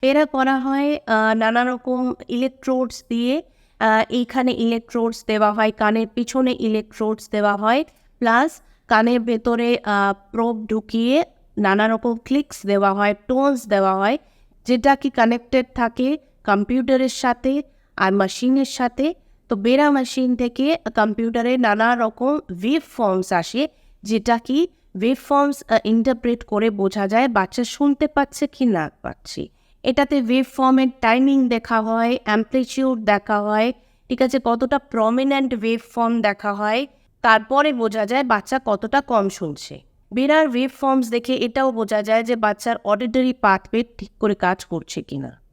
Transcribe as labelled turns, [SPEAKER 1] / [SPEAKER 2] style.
[SPEAKER 1] বেড়া করা হয় নানা রকম ইলেকট্রোডস দিয়ে। এইখানে ইলেকট্রোডস দেওয়া হয়, কানের পিছনে ইলেকট্রোডস দেওয়া হয়, প্লাস কানের ভেতরে প্রোব ঢুকিয়ে নানা রকম ক্লিকস দেওয়া হয়, টোনস দেওয়া হয়, যেটা কি কানেক্টেড থাকে কম্পিউটারের সাথে আর মেশিনের সাথে। তো বেড়া মেশিন থেকে কম্পিউটারে নানা রকম ওয়েভ ফর্মস আসে, যেটা কি ওয়েভ ফর্মস ইন্টারপ্রেট করে বোঝা যায় বাচ্চা শুনতে পাচ্ছে কি না পাচ্ছি। এটাতে ওয়েভ ফর্মের টাইমিং দেখা হয়, অ্যাম্পলিটিউড দেখা হয়, ঠিক আছে, কতটা প্রমিনেন্ট ওয়েভ ফর্ম দেখা হয়, তারপরে বোঝা যায় বাচ্চা কতটা কম শুনছে। বেড়ার ওয়েভ ফর্মস দেখে এটাও বোঝা যায় যে বাচ্চার অডিটরি পাথওয়ে ঠিক করে কাজ করছে কিনা।